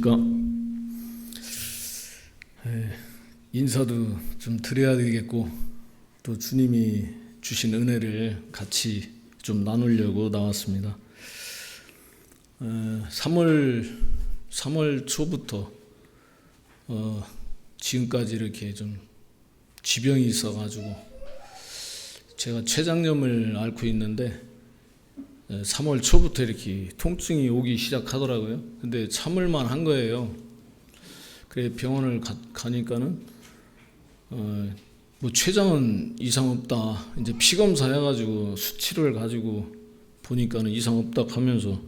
안녕하십니까. 인사도 좀 드려야 되겠고 또 주님이 주신 은혜를 같이 좀 나누려고 나왔습니다. 3월 초부터 지금까지 이렇게 좀 지병이 있어가지고 제가 췌장염을 앓고 있는데 3월 초부터 이렇게 통증이 오기 시작하더라고요. 근데 참을만 한 거예요. 그래 병원을 가니까는 뭐 췌장은 이상 없다. 이제 피 검사 해가지고 수치를 가지고 보니까는 이상 없다 하면서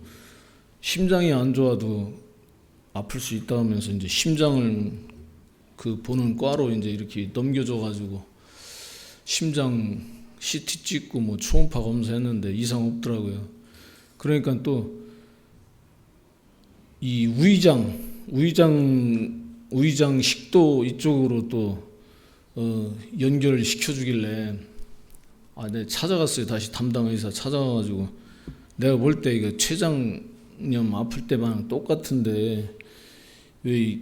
심장이 안 좋아도 아플 수 있다 하면서 이제 심장을 그 보는 과로 이제 이렇게 넘겨줘가지고 심장 CT 찍고 뭐 초음파 검사했는데 이상 없더라고요. 그러니까 또 이 우이장 식도 이쪽으로 또 연결을 시켜주길래 내가 찾아갔어요. 다시 담당 의사 찾아가가지고 내가 볼 때 이거 췌장염 아플 때랑 똑같은데 왜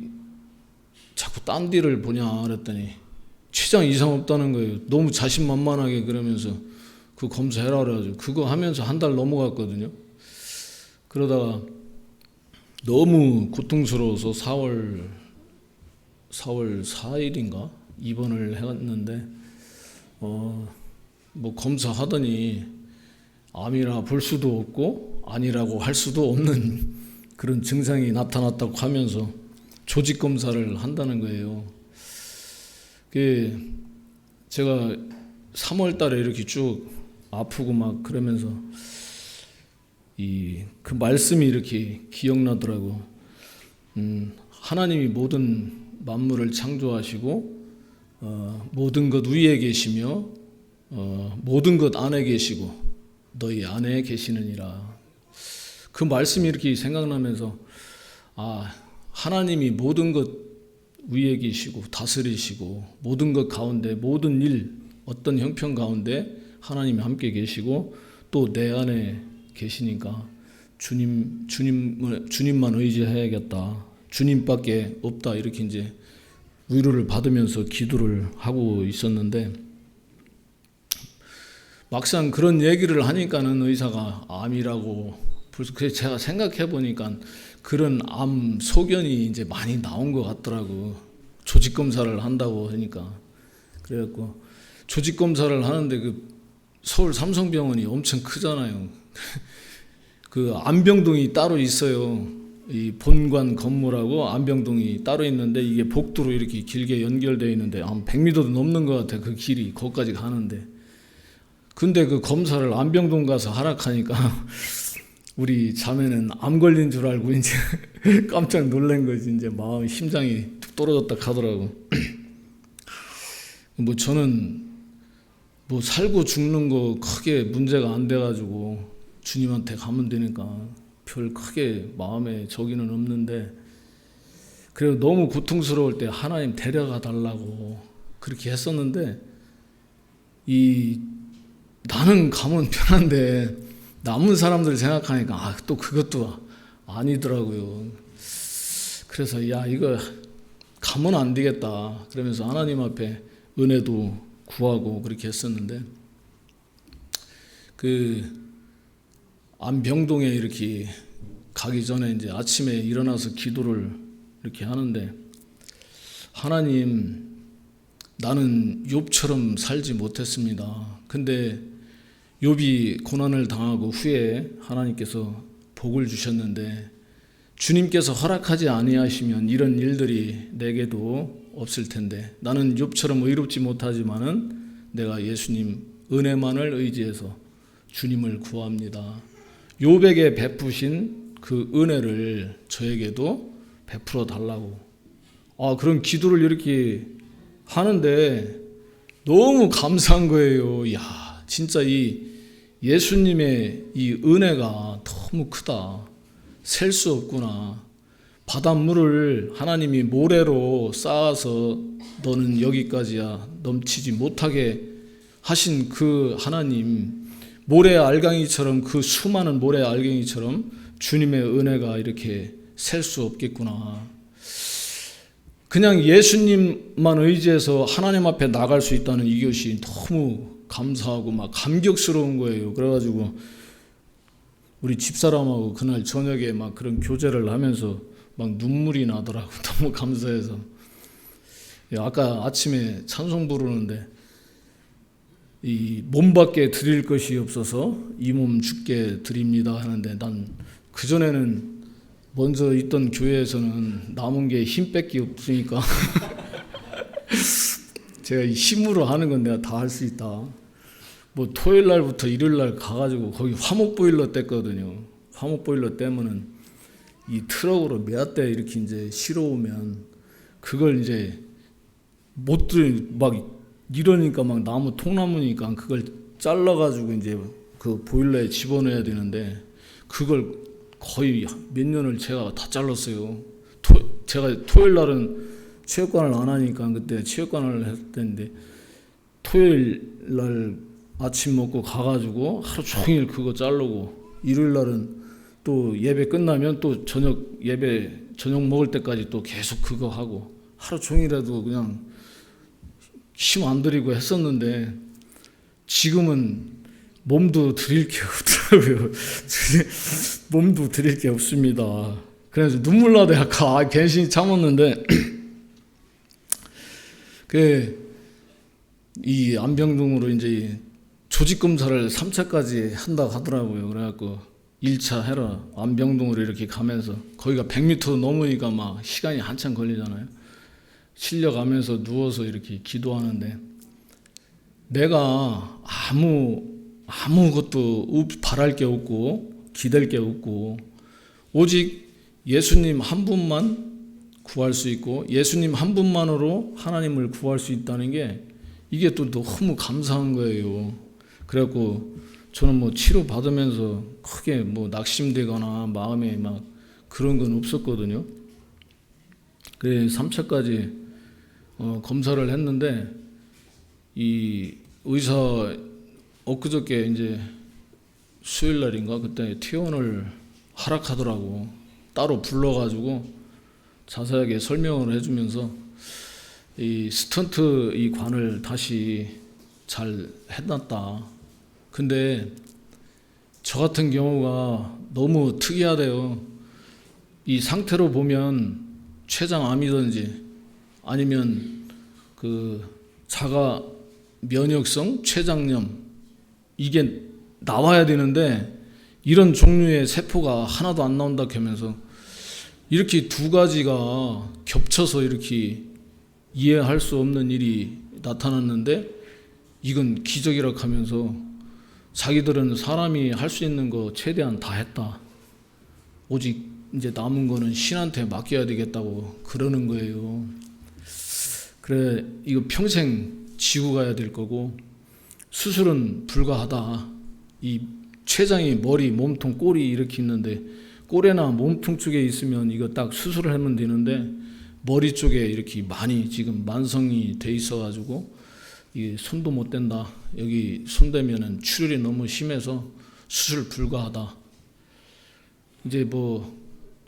자꾸 딴 데를 보냐 그랬더니 췌장 이상 없다는 거예요. 너무 자신만만하게 그러면서 그 검사해라 그래가지고 그거 하면서 한 달 넘어갔거든요. 그러다가 너무 고통스러워서 4월 4일인가 입원을 해갔는데 뭐 검사하더니 암이라 볼 수도 없고 아니라고 할 수도 없는 그런 증상이 나타났다고 하면서 조직 검사를 한다는 거예요. 제가 3월 달에 이렇게 쭉 아프고 막 그러면서 그 말씀이 이렇게 기억나더라고. 하나님이 모든 만물을 창조하시고 모든 것 위에 계시며 모든 것 안에 계시고 너희 안에 계시느니라. 그 말씀이 이렇게 생각나면서 하나님이 모든 것 위에 계시고 다스리시고 모든 것 가운데 모든 일 어떤 형편 가운데 하나님이 함께 계시고 또 내 안에 계시니까 주님만 의지해야겠다. 주님밖에 없다. 이렇게 이제 위로를 받으면서 기도를 하고 있었는데 막상 그런 얘기를 하니까는 의사가 암이라고 그래서 제가 생각해 보니까 그런 암 소견이 이제 많이 나온 것 같더라고. 조직 검사를 한다고 하니까. 그래갖고 조직 검사를 하는데 그 서울 삼성병원이 엄청 크잖아요. 그 안병동이 따로 있어요. 이 본관 건물하고 안병동이 따로 있는데 이게 복도로 이렇게 길게 연결되어 있는데 한 100m도 넘는 것 같아. 그 길이 거기까지 가는데. 근데 그 검사를 안병동 가서 하락하니까 우리 자매는 암 걸린 줄 알고 이제 깜짝 놀란 거지. 이제 마음 심장이 뚝 떨어졌다 하더라고. 뭐 저는 뭐 살고 죽는 거 크게 문제가 안 돼가지고 주님한테 가면 되니까 별 크게 마음에 저기는 없는데 그래도 너무 고통스러울 때 하나님 데려가 달라고 그렇게 했었는데 나는 가면 편한데 남은 사람들 생각하니까 또 그것도 아니더라고요. 그래서 이거 가면 안 되겠다 그러면서 하나님 앞에 은혜도 구하고 그렇게 했었는데 그 안병동에 이렇게 가기 전에 이제 아침에 일어나서 기도를 이렇게 하는데 하나님 나는 욥처럼 살지 못했습니다. 근데 욥이 고난을 당하고 후에 하나님께서 복을 주셨는데 주님께서 허락하지 아니하시면 이런 일들이 내게도 없을 텐데 나는 욥처럼 의롭지 못하지만은 내가 예수님 은혜만을 의지해서 주님을 구합니다. 욥에게 베푸신 그 은혜를 저에게도 베풀어 달라고. 그런 기도를 이렇게 하는데 너무 감사한 거예요. 진짜 이 예수님의 이 은혜가 너무 크다. 셀 수 없구나. 바닷물을 하나님이 모래로 쌓아서 너는 여기까지야 넘치지 못하게 하신 그 하나님, 모래 알갱이처럼 그 수많은 모래 알갱이처럼 주님의 은혜가 이렇게 셀 수 없겠구나. 그냥 예수님만 의지해서 하나님 앞에 나갈 수 있다는 이것이 너무 감사하고 막 감격스러운 거예요. 그래가지고 우리 집사람하고 그날 저녁에 막 그런 교제를 하면서 막 눈물이 나더라고. 너무 감사해서. 아까 아침에 찬송 부르는데 이 몸밖에 드릴 것이 없어서 이 몸 주께 드립니다 하는데, 난 그전에는 먼저 있던 교회에서는 남은 게 힘밖에 없으니까 제가 힘으로 하는 건 내가 다 할 수 있다. 뭐 토요일 날부터 일요일 날 가가지고 거기 화목 보일러 뗐거든요. 화목 보일러 떼면은 이 트럭으로 몇 대 이렇게 이제 실어오면 그걸 이제 막 이러니까 막 나무 통나무니까 그걸 잘라가지고 이제 그 보일러에 집어넣어야 되는데 그걸 거의 몇 년을 제가 다 잘랐어요. 제가 토요일 날은 체육관을 안 하니까 그때 체육관을 했는데 토요일 날 아침 먹고 가가지고 하루 종일 그거 자르고 일요일 날은 또 예배 끝나면 또 저녁 먹을 때까지 또 계속 그거 하고 하루 종일이라도 그냥 힘 안 들이고 했었는데 지금은 몸도 드릴 게 없더라고요. 몸도 드릴 게 없습니다. 그래서 눈물 나도 약간 괜히 참았는데 이 안병동으로 이제 조직 검사를 3차까지 한다고 하더라고요. 그래갖고 1차 해라 안병동으로 이렇게 가면서 거기가 100m 넘으니까 막 시간이 한참 걸리잖아요. 실려가면서 누워서 이렇게 기도하는데 내가 아무것도 바랄 게 없고 기댈 게 없고 오직 예수님 한 분만 구할 수 있고 예수님 한 분만으로 하나님을 구할 수 있다는 게 이게 또 너무 감사한 거예요. 그래갖고 저는 뭐 치료 받으면서 크게 뭐 낙심되거나 마음에 막 그런 건 없었거든요. 그래 3차까지 검사를 했는데 이 의사 엊그저께 이제 수요일 날인가 그때 퇴원을 하락하더라고. 따로 불러가지고 자세하게 설명을 해주면서 이 스턴트 이 관을 다시 잘 해놨다. 근데 저 같은 경우가 너무 특이하대요. 이 상태로 보면 췌장암이든지 아니면 그 자가 면역성 췌장염 이게 나와야 되는데 이런 종류의 세포가 하나도 안 나온다 하면서 이렇게 두 가지가 겹쳐서 이렇게 이해할 수 없는 일이 나타났는데 이건 기적이라고 하면서 자기들은 사람이 할 수 있는 거 최대한 다 했다. 오직 이제 남은 거는 신한테 맡겨야 되겠다고 그러는 거예요. 그래 이거 평생 지고 가야 될 거고 수술은 불가하다. 이 췌장이 머리, 몸통, 꼬리 이렇게 있는데 꼬리나 몸통 쪽에 있으면 이거 딱 수술을 하면 되는데 머리 쪽에 이렇게 많이 지금 만성이 돼 있어가지고 이 손도 못 댄다. 여기 손 대면은 출혈이 너무 심해서 수술 불가하다. 이제 뭐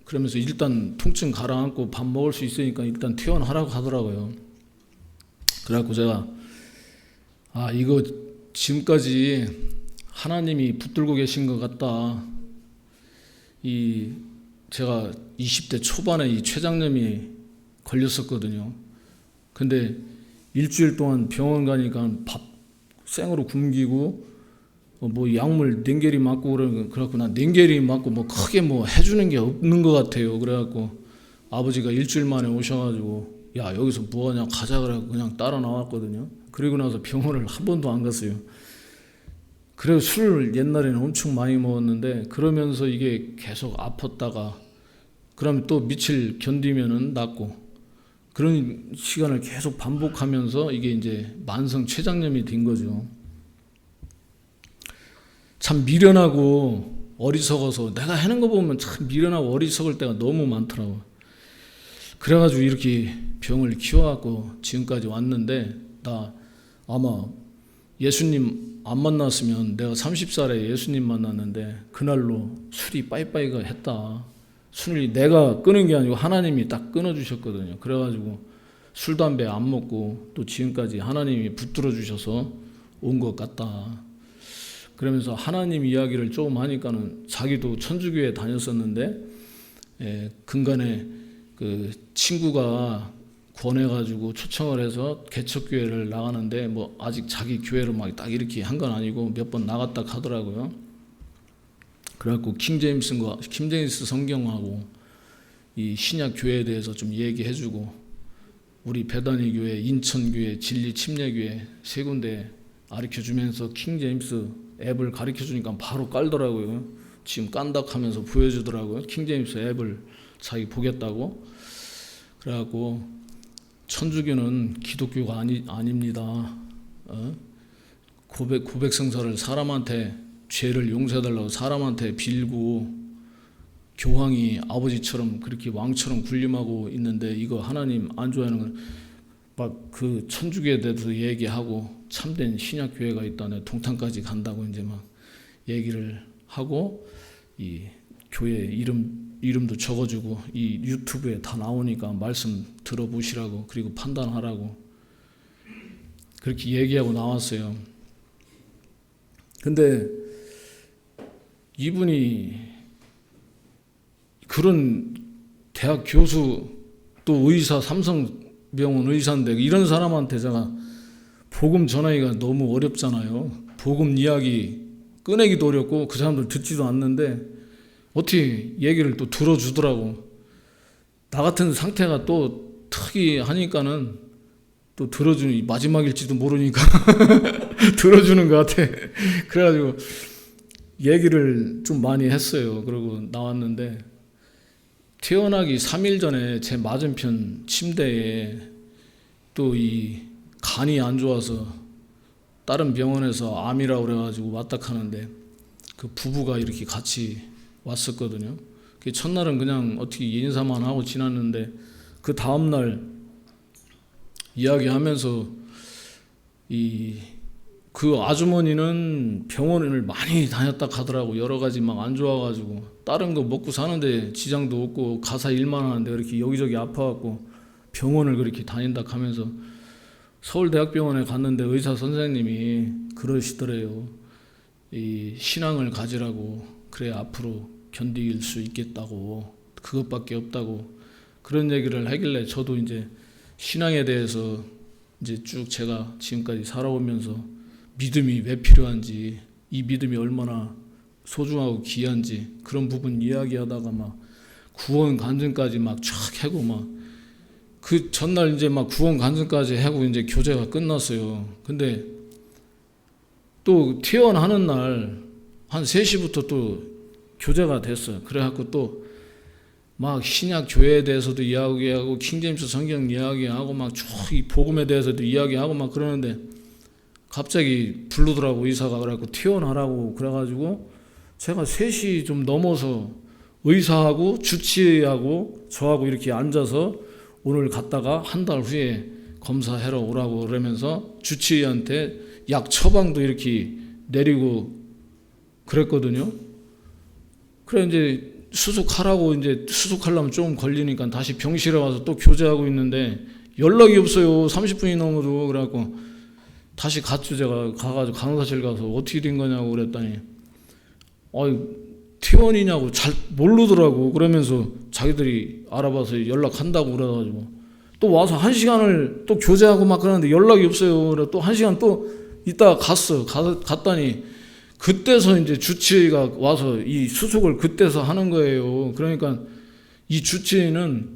그러면서 일단 통증 가라앉고 밥 먹을 수 있으니까 일단 퇴원하라고 하더라고요. 그래갖고 제가 이거 지금까지 하나님이 붙들고 계신 것 같다. 제가 20대 초반에 이 췌장염이 걸렸었거든요. 근데 일주일 동안 병원 가니까 밥 생으로 굶기고 뭐 약물 냉게리 맞고 그래갖고 난 냉게리 맞고 뭐 크게 뭐 해주는 게 없는 것 같아요. 그래갖고 아버지가 일주일 만에 오셔가지고 야 여기서 뭐하냐 가자 그래갖고 그냥 따라 나왔거든요. 그리고 나서 병원을 한 번도 안 갔어요. 그래서 술을 옛날에는 엄청 많이 먹었는데 그러면서 이게 계속 아팠다가 그러면 또 며칠 견디면은 낫고 그런 시간을 계속 반복하면서 이게 이제 만성 췌장염이 된 거죠. 참 미련하고 어리석어서 내가 하는 거 보면 참 미련하고 어리석을 때가 너무 많더라고요. 그래가지고 이렇게 병을 키워갖고 지금까지 왔는데 나 아마 예수님 안 만났으면 내가 30살에 예수님 만났는데 그날로 술이 빠이빠이가 했다. 술을 내가 끊은 게 아니고 하나님이 딱 끊어주셨거든요. 그래가지고 술, 담배 안 먹고 또 지금까지 하나님이 붙들어 주셔서 온 것 같다. 그러면서 하나님 이야기를 조금 하니까는 자기도 천주교에 다녔었는데 근간에 그 친구가 권해가지고 초청을 해서 개척교회를 나가는데 뭐 아직 자기 교회로 막 딱 이렇게 한 건 아니고 몇 번 나갔다 하더라고요. 그래갖고 킹제임스 성경하고 이 신약 교회에 대해서 좀 얘기해주고 우리 베다니 교회, 인천 교회, 진리 침례교회 세 군데 가르쳐주면서 킹제임스 앱을 가르쳐주니까 바로 깔더라고요. 지금 깐닥하면서 보여주더라고요. 킹제임스 앱을 자기 보겠다고. 그래갖고 천주교는 기독교가 아닙니다. 고백성사를 사람한테 죄를 용서해달라고 사람한테 빌고 교황이 아버지처럼 그렇게 왕처럼 군림하고 있는데 이거 하나님 안 좋아하는 건 막 그 천주교에 대해서 얘기하고 참된 신약교회가 있다네 동탄까지 간다고 이제 막 얘기를 하고 이 교회 이름도 적어주고 이 유튜브에 다 나오니까 말씀 들어보시라고 그리고 판단하라고 그렇게 얘기하고 나왔어요. 근데 이분이 그런 대학 교수 또 의사 삼성병원 의사인데 이런 사람한테 제가 복음 전하기가 너무 어렵잖아요. 복음 이야기 꺼내기도 어렵고 그 사람들 듣지도 않는데 어떻게 얘기를 또 들어주더라고. 나 같은 상태가 또 특이하니까는 또 들어주는 마지막일지도 모르니까 들어주는 것 같아. 그래가지고 얘기를 좀 많이 했어요. 그러고 나왔는데 태어나기 3일 전에 제 맞은편 침대에 또 이 간이 안 좋아서 다른 병원에서 암이라고 그래가지고 왔다 하는데 그 부부가 이렇게 같이 왔었거든요. 첫날은 그냥 어떻게 인사만 하고 지났는데 그 다음날 이야기하면서 그 아주머니는 병원을 많이 다녔다 하더라고. 여러 가지 막 안 좋아가지고 다른 거 먹고 사는데 지장도 없고 가사 일만 하는데 그렇게 여기저기 아파갖고 병원을 그렇게 다닌다 하면서 서울대학병원에 갔는데 의사 선생님이 그러시더래요. 이 신앙을 가지라고 그래 앞으로 견딜 수 있겠다고 그것밖에 없다고 그런 얘기를 하길래 저도 이제 신앙에 대해서 이제 쭉 제가 지금까지 살아오면서 믿음이 왜 필요한지 이 믿음이 얼마나 소중하고 귀한지 그런 부분 이야기하다가 막 구원 간증까지 막 쫙 하고 막 그 전날 이제 막 구원 간증까지 하고 이제 교제가 끝났어요. 근데 또 퇴원하는 날 한 3시부터 또 교제가 됐어요. 그래갖고 또 막 신약 교회에 대해서도 이야기하고 킹제임스 성경 이야기하고 막 쭉 이 복음에 대해서도 이야기하고 막 그러는데 갑자기 부르더라고 의사가. 그래갖고 퇴원하라고 그래가지고 제가 3시 좀 넘어서 의사하고 주치의하고 저하고 이렇게 앉아서 오늘 갔다가 한 달 후에 검사하러 오라고 그러면서 주치의한테 약 처방도 이렇게 내리고 그랬거든요. 그래 이제 수속하라고 이제 수속하려면 조금 걸리니까 다시 병실에 와서 또 교제하고 있는데 연락이 없어요. 30분이 넘어도. 그래갖고 다시 갔죠. 제가 가가지고 간호사실 가서 어떻게 된 거냐고 그랬더니 퇴원이냐고 잘 모르더라고. 그러면서 자기들이 알아봐서 연락한다고 그래가지고 또 와서 1시간을 또 교제하고 막 그러는데 연락이 없어요. 그래 또 1시간 또 이따 갔더니 그때서 이제 주치의가 와서 이 수속을 그때서 하는 거예요. 그러니까 이 주치의는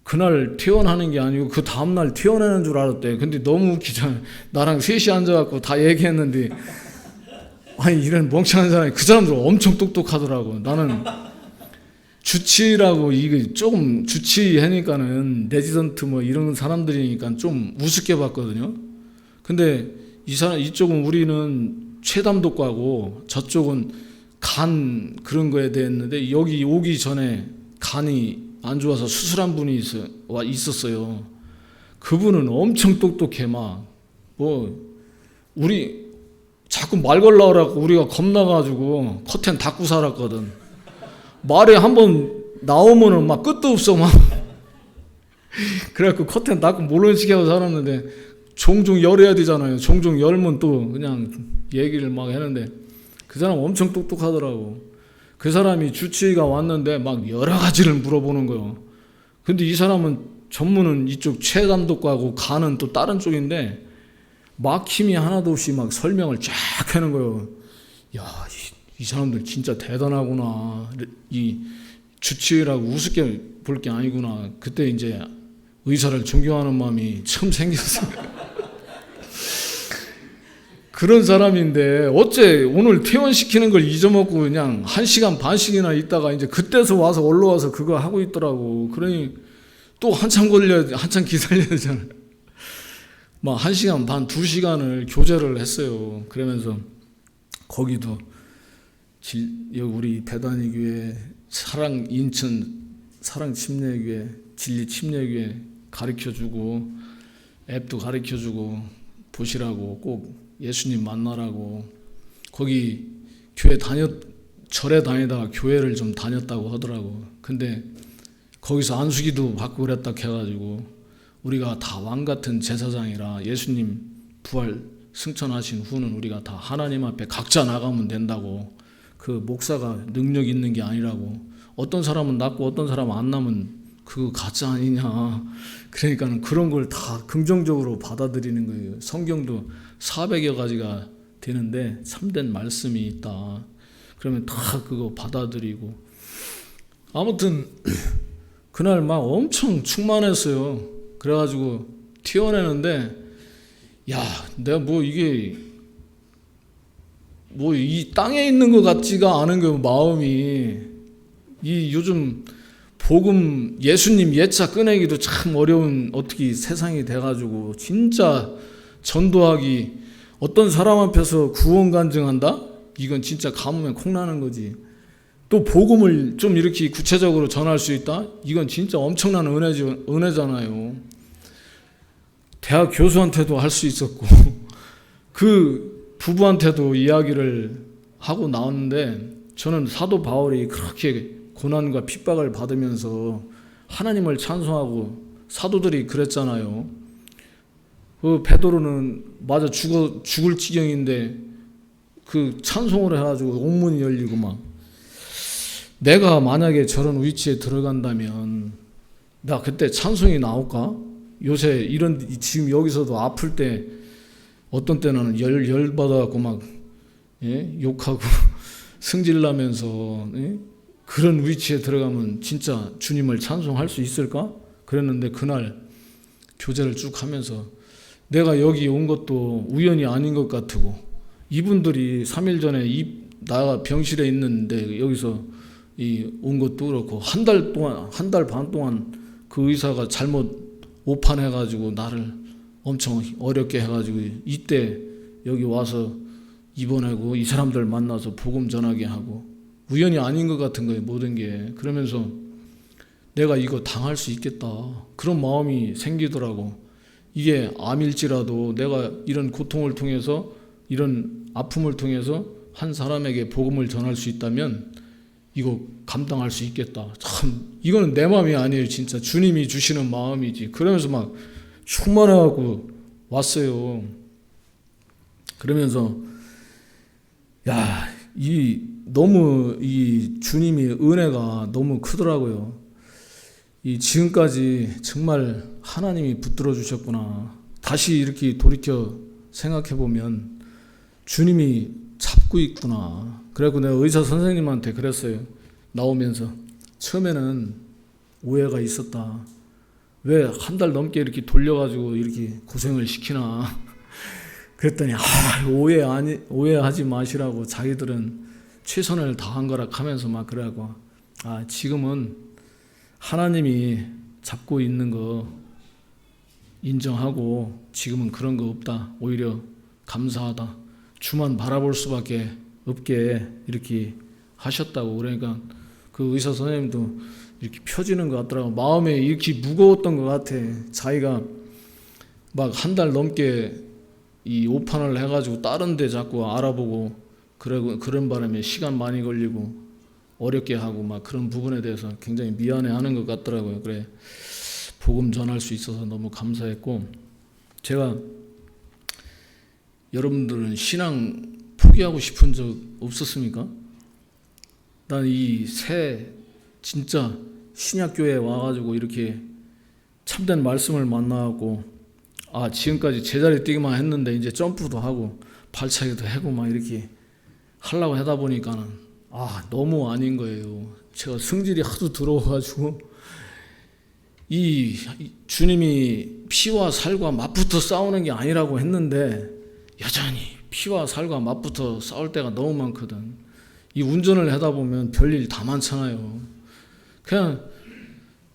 그날 퇴원하는 게 아니고 그 다음날 퇴원하는 줄 알았대. 근데 너무 웃기잖아요. 나랑 셋이 앉아갖고 다 얘기했는데 아니 이런 멍청한 사람이 그 사람들 엄청 똑똑하더라고. 나는 주치의라고 이게 조금 주치의 하니까는 레지던트 뭐 이런 사람들이니까 좀 우습게 봤거든요. 근데 이쪽은 우리는 최담독과고 저쪽은 간 그런 거에 대했는데 여기 오기 전에 간이 안 좋아서 수술한 분이 있었어요. 그분은 엄청 똑똑해. 우리 자꾸 말 걸라고 우리가 겁나가지고 커튼 닫고 살았거든. 말에 한번 나오면은 막 끝도 없어 막. 그래갖고 커튼 닫고 모르는 척 하고 살았는데 종종 열어야 되잖아요. 종종 열면 또 그냥 얘기를 막 했는데 그 사람 엄청 똑똑하더라고. 그 사람이 주치의가 왔는데 막 여러 가지를 물어보는 거예요. 근데 이 사람은 전문은 이쪽 최 감독과고 가는 또 다른 쪽인데 막힘이 하나도 없이 막 설명을 쫙 하는 거예요. 야, 이 사람들 진짜 대단하구나. 이 주치의라고 우습게 볼 게 아니구나. 그때 이제 의사를 존경하는 마음이 처음 생겼어요. 그런 사람인데 어째 오늘 퇴원시키는 걸 잊어먹고 그냥 1시간 반씩이나 있다가 이제 그때서 와서 올라와서 그거 하고 있더라고. 그러니 또 한참 기다려야 되잖아요. 막 1시간 반, 2시간을 교제를 했어요. 그러면서 거기도 여기 우리 배단위 교회 사랑 인천 사랑 침례교회 진리 침례교회 가르쳐주고 앱도 가르쳐주고 보시라고 꼭 예수님 만나라고 거기 교회 절에 다니다가 교회를 좀 다녔다고 하더라고. 근데 거기서 안수기도 받고 그랬다 해가지고 우리가 다 왕같은 제사장이라 예수님 부활 승천하신 후는 우리가 다 하나님 앞에 각자 나가면 된다고. 그 목사가 능력 있는 게 아니라고. 어떤 사람은 낫고 어떤 사람은 안 나면 그거 가짜 아니냐. 그러니까 그런 걸 다 긍정적으로 받아들이는 거예요. 성경도 400여 가지가 되는데 참된 말씀이 있다. 그러면 다 그거 받아들이고. 아무튼 그날 막 엄청 충만했어요. 그래가지고 튀어내는데 야, 내가 뭐 이게 뭐 이 땅에 있는 것 같지가 않은 그 마음이 이 요즘 복음 예수님 예차 꺼내기도 참 어려운 어떻게 세상이 돼가지고 진짜 전도하기 어떤 사람 앞에서 구원 간증한다? 이건 진짜 가뭄에 콩나는 거지. 또 복음을 좀 이렇게 구체적으로 전할 수 있다? 이건 진짜 엄청난 은혜잖아요. 대학 교수한테도 할 수 있었고 그 부부한테도 이야기를 하고 나왔는데 저는 사도 바울이 그렇게 고난과 핍박을 받으면서 하나님을 찬송하고 사도들이 그랬잖아요. 그 베드로는 맞아 죽을 지경인데 그 찬송을 해가지고 옥문이 열리고 막. 내가 만약에 저런 위치에 들어간다면 나 그때 찬송이 나올까? 요새 이런 지금 여기서도 아플 때 어떤 때는 열 받아갖고 막 욕하고 승질나면서 그런 위치에 들어가면 진짜 주님을 찬송할 수 있을까? 그랬는데 그날 교제를 쭉 하면서 내가 여기 온 것도 우연이 아닌 것 같고 이분들이 3일 전에 나가 병실에 있는데 여기서 온 것도 그렇고 한 달 반 동안 그 의사가 잘못 오판해가지고 나를 엄청 어렵게 해가지고 이때 여기 와서 입원하고 이 사람들 만나서 복음 전하게 하고 우연이 아닌 것 같은 거예요. 모든 게. 그러면서 내가 이거 당할 수 있겠다. 그런 마음이 생기더라고. 이게 암일지라도 내가 이런 고통을 통해서 이런 아픔을 통해서 한 사람에게 복음을 전할 수 있다면 이거 감당할 수 있겠다. 참 이거는 내 마음이 아니에요. 진짜 주님이 주시는 마음이지. 그러면서 막 충만해갖고 왔어요. 그러면서 너무 이 주님의 은혜가 너무 크더라고요. 지금까지 정말 하나님이 붙들어 주셨구나. 다시 이렇게 돌이켜 생각해 보면 주님이 잡고 있구나. 그래갖고 내가 의사 선생님한테 그랬어요. 나오면서 처음에는 오해가 있었다. 왜 한 달 넘게 이렇게 돌려가지고 이렇게 고생을 시키나. 그랬더니 오해하지 마시라고 자기들은 최선을 다한 거라 하면서 막 그러고 지금은 하나님이 잡고 있는 거 인정하고 지금은 그런 거 없다. 오히려 감사하다. 주만 바라볼 수밖에 없게 이렇게 하셨다고. 그러니까 그 의사 선생님도 이렇게 펴지는 것 같더라고. 마음에 이렇게 무거웠던 것 같아. 자기가 막 한 달 넘게 이 오판을 해가지고 다른 데 자꾸 알아보고 그런 바람에 시간 많이 걸리고 어렵게 하고 막 그런 부분에 대해서 굉장히 미안해하는 것 같더라고요. 그래 복음 전할 수 있어서 너무 감사했고, 제가 여러분들은 신앙 포기하고 싶은 적 없었습니까? 난 이 새 진짜 신약교회에 와가지고 이렇게 참된 말씀을 만나고 지금까지 제자리 뛰기만 했는데 이제 점프도 하고 발차기도 하고 막 이렇게 하려고 하다 보니까는 너무 아닌 거예요. 제가 성질이 하도 들어와가지고 이 주님이 피와 살과 맞붙어 싸우는 게 아니라고 했는데 여전히 피와 살과 맞붙어 싸울 때가 너무 많거든. 이 운전을 하다 보면 별일 다 많잖아요. 그냥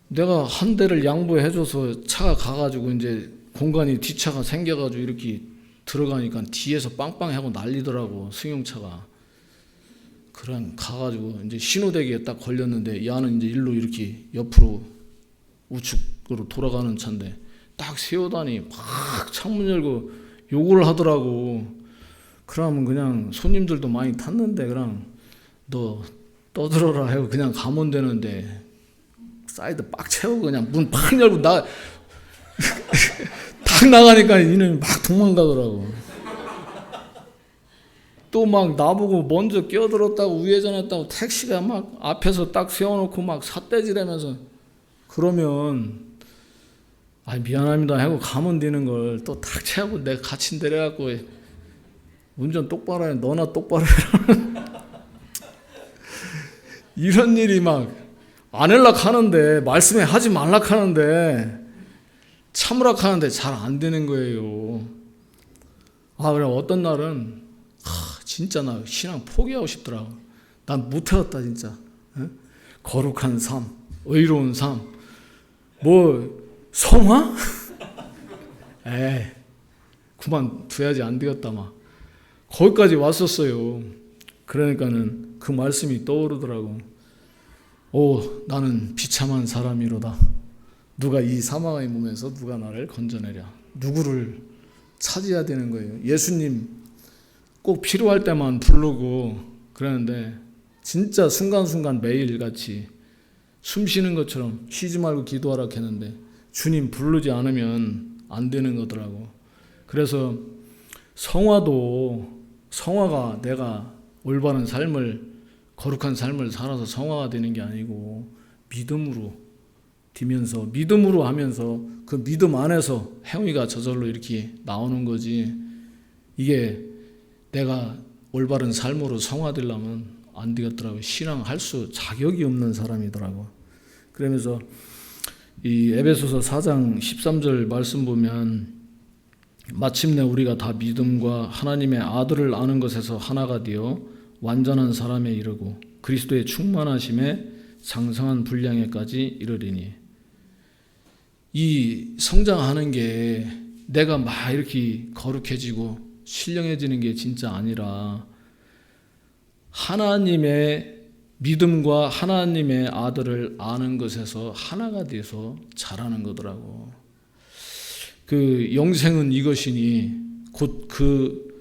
내가 한 대를 양보해줘서 차가 가가지고 이제 공간이 뒷차가 생겨가지고 이렇게 들어가니까 뒤에서 빵빵하고 난리더라고, 승용차가. 그냥 가가지고 이제 신호대기에 딱 걸렸는데 야는 이제 일로 이렇게 옆으로 우측으로 돌아가는 차인데 딱 세우다니 막 창문 열고 욕을 하더라고. 그러면 그냥 손님들도 많이 탔는데 그냥 너 떠들어라 하고 그냥 가면 되는데 사이드 빡 채우고 그냥 문 팍 열고 딱 나가니까 이놈이 막 도망가더라고. 또 막 나보고 먼저 끼어들었다고 우회전했다고 택시가 막 앞에서 딱 세워놓고 막 삿대질하면서 그러면 미안합니다 하고 가면 되는 걸 또 탁 채우고 내가 같이 내려갖고 운전 똑바로 해, 너나 똑바로 해라. 이런 일이 막 안 하려고 하는데, 말씀에 하지 말라고 하는데, 참으라고 하는데 잘 안 되는 거예요. 그래 어떤 날은 진짜 나 신앙 포기하고 싶더라고. 난 못해왔다 진짜. 거룩한 삶, 의로운 삶, 성화? 그만둬야지 안 되겠다 막. 거기까지 왔었어요. 그러니까는 그 말씀이 떠오르더라고. 나는 비참한 사람이로다. 누가 이 사망의 몸에서 누가 나를 건져내랴. 누구를 찾아야 되는 거예요. 예수님 꼭 필요할 때만 부르고 그러는데 진짜 순간순간 매일같이 숨 쉬는 것처럼 쉬지 말고 기도하라고 했는데 주님 부르지 않으면 안 되는 거더라고. 그래서 성화가 내가 올바른 삶을, 거룩한 삶을 살아서 성화가 되는 게 아니고 믿음으로 뒤면서 믿음으로 하면서 그 믿음 안에서 행위가 저절로 이렇게 나오는 거지. 이게 내가 올바른 삶으로 성화되려면 안 되겠더라고요. 신앙할 수 자격이 없는 사람이더라고. 그러면서 이 에베소서 4장 13절 말씀 보면 마침내 우리가 다 믿음과 하나님의 아들을 아는 것에서 하나가 되어 완전한 사람에 이르고 그리스도의 충만하심에 장성한 분량에까지 이르리니. 이 성장하는 게 내가 막 이렇게 거룩해지고 신령해지는 게 진짜 아니라 하나님의 믿음과 하나님의 아들을 아는 것에서 하나가 돼서 자라는 거더라고. 그 영생은 이것이니 곧 그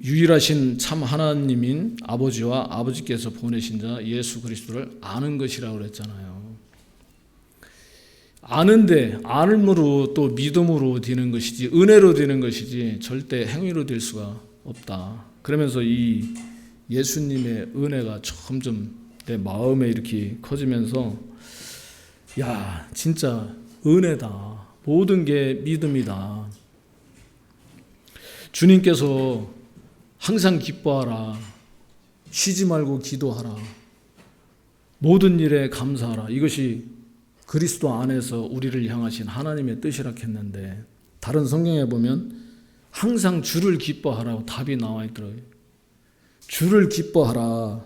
유일하신 참 하나님인 아버지와 아버지께서 보내신 자 예수 그리스도를 아는 것이라고 그랬잖아요. 아는데 안음으로 또 믿음으로 되는 것이지 은혜로 되는 것이지 절대 행위로 될 수가 없다. 그러면서 이 예수님의 은혜가 점점 내 마음에 이렇게 커지면서 진짜 은혜다. 모든 게 믿음이다. 주님께서 항상 기뻐하라. 쉬지 말고 기도하라. 모든 일에 감사하라. 이것이 그리스도 안에서 우리를 향하신 하나님의 뜻이라 했는데 다른 성경에 보면 항상 주를 기뻐하라고 답이 나와 있더라고요. 주를 기뻐하라.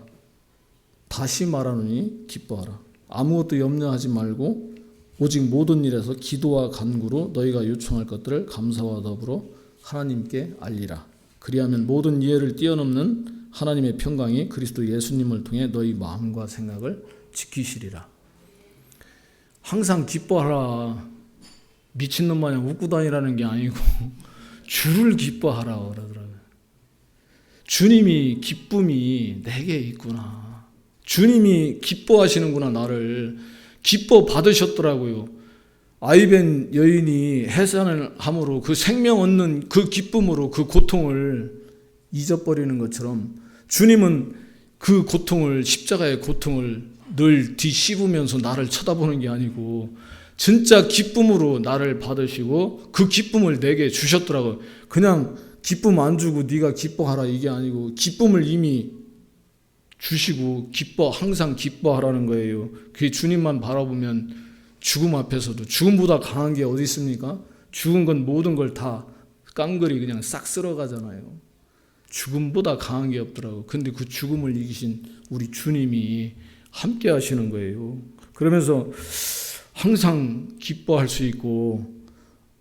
다시 말하노니 기뻐하라. 아무것도 염려하지 말고 오직 모든 일에서 기도와 간구로 너희가 요청할 것들을 감사와 더불어 하나님께 알리라. 그리하면 모든 이해를 뛰어넘는 하나님의 평강이 그리스도 예수님을 통해 너희 마음과 생각을 지키시리라. 항상 기뻐하라. 미친놈 마냥 웃고 다니라는 게 아니고 주를 기뻐하라 그러더라고요. 주님이 기쁨이 내게 있구나. 주님이 기뻐하시는구나. 나를 기뻐 받으셨더라고요. 아이벤 여인이 해산을 함으로 그 생명 얻는 그 기쁨으로 그 고통을 잊어버리는 것처럼 주님은 그 고통을, 십자가의 고통을 늘 뒤씹으면서 나를 쳐다보는 게 아니고 진짜 기쁨으로 나를 받으시고 그 기쁨을 내게 주셨더라고요. 그냥 기쁨 안 주고 네가 기뻐하라 이게 아니고 기쁨을 이미 주시고 항상 기뻐하라는 거예요. 그게 주님만 바라보면 죽음 앞에서도 죽음보다 강한 게 어디 있습니까? 죽은 건 모든 걸 다 깡그리 그냥 싹 쓸어가잖아요. 죽음보다 강한 게 없더라고요. 근데 그 죽음을 이기신 우리 주님이 함께 하시는 거예요. 그러면서 항상 기뻐할 수 있고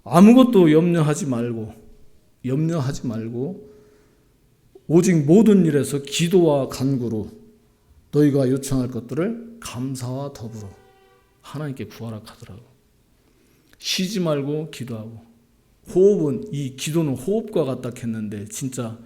아무것도 염려하지 말고 오직 모든 일에서 기도와 간구로 너희가 요청할 것들을 감사와 더불어 하나님께 구하라 하더라고. 쉬지 말고 기도하고 이 기도는 호흡과 같다 했는데 진짜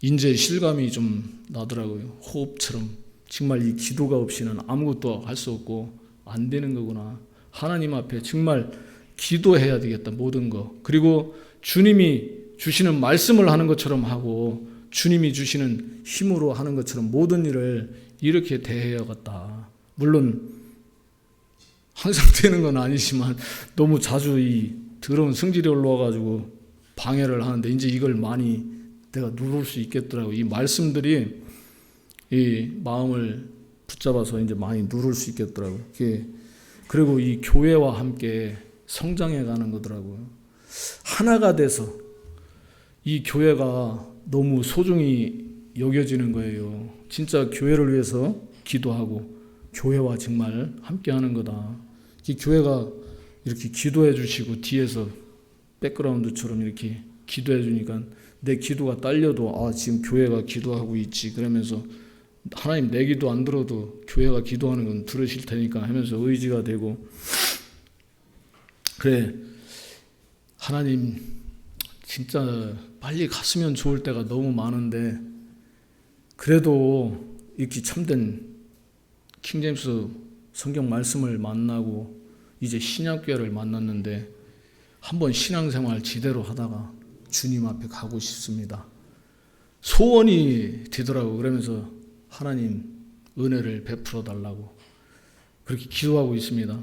이제 실감이 좀 나더라고요. 호흡처럼 정말 이 기도가 없이는 아무것도 할 수 없고 안 되는 거구나. 하나님 앞에 정말 기도해야 되겠다. 모든 거. 그리고 주님이 주시는 말씀을 하는 것처럼 하고 주님이 주시는 힘으로 하는 것처럼 모든 일을 이렇게 대해야겠다. 물론 항상 되는 건 아니지만 너무 자주 이 더러운 성질이 올라와가지고 방해를 하는데 이제 이걸 많이 내가 누를 수 있겠더라고. 이 말씀들이 이 마음을 붙잡아서 이제 많이 누를 수 있겠더라고. 그리고 이 교회와 함께 성장해 가는 거더라고요. 하나가 돼서 이 교회가 너무 소중히 여겨지는 거예요. 진짜 교회를 위해서 기도하고 교회와 정말 함께 하는 거다. 이 교회가 이렇게 기도해 주시고 뒤에서 백그라운드처럼 이렇게 기도해 주니까 내 기도가 딸려도 지금 교회가 기도하고 있지 그러면서 하나님 내 기도 안 들어도 교회가 기도하는 건 들으실 테니까 하면서 의지가 되고 그래 하나님 진짜 빨리 갔으면 좋을 때가 너무 많은데 그래도 이렇게 참된 킹제임스 성경 말씀을 만나고 이제 신약교회를 만났는데 한번 신앙생활 제대로 하다가 주님 앞에 가고 싶습니다. 소원이 되더라고. 그러면서 하나님 은혜를 베풀어 달라고 그렇게 기도하고 있습니다.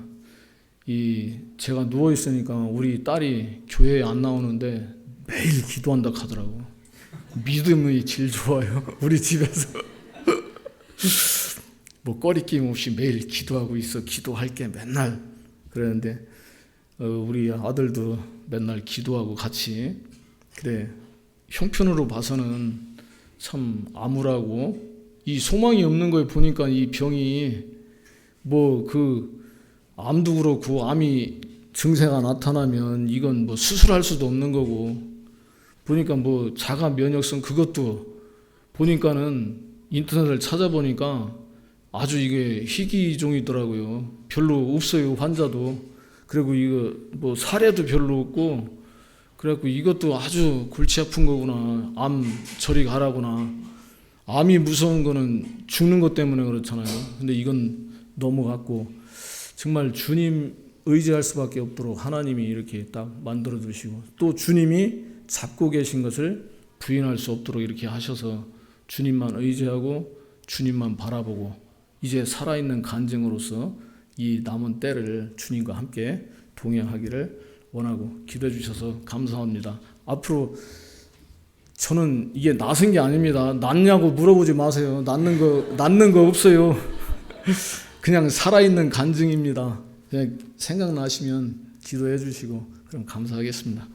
제가 누워 있으니까 우리 딸이 교회에 안 나오는데 매일 기도한다 하더라고. 믿음이 제일 좋아요. 우리 집에서 뭐 꺼리낌 없이 매일 기도하고 있어. 기도할게 맨날 그랬는데 우리 아들도 맨날 기도하고 같이 그래 형편으로 봐서는 참 암울하고 이 소망이 없는 걸 보니까 이 병이 뭐 암도 그렇고 암이 증세가 나타나면 이건 뭐 수술할 수도 없는 거고 보니까 뭐 자가 면역성 그것도 보니까는 인터넷을 찾아보니까 아주 이게 희귀종이더라고요. 별로 없어요 환자도. 그리고 이거 뭐 사례도 별로 없고 그래갖고 이것도 아주 골치 아픈 거구나. 암 저리 가라구나. 암이 무서운 거는 죽는 것 때문에 그렇잖아요. 근데 이건 넘어갔고 정말 주님 의지할 수밖에 없도록 하나님이 이렇게 딱 만들어 두시고 또 주님이 잡고 계신 것을 부인할 수 없도록 이렇게 하셔서 주님만 의지하고 주님만 바라보고 이제 살아있는 간증으로서 이 남은 때를 주님과 함께 동행하기를 원하고 기도해 주셔서 감사합니다. 앞으로 저는 이게 낫은 게 아닙니다. 낫냐고 물어보지 마세요. 낫는 거 없어요. 그냥 살아있는 간증입니다. 그냥 생각나시면 기도해 주시고 그럼 감사하겠습니다.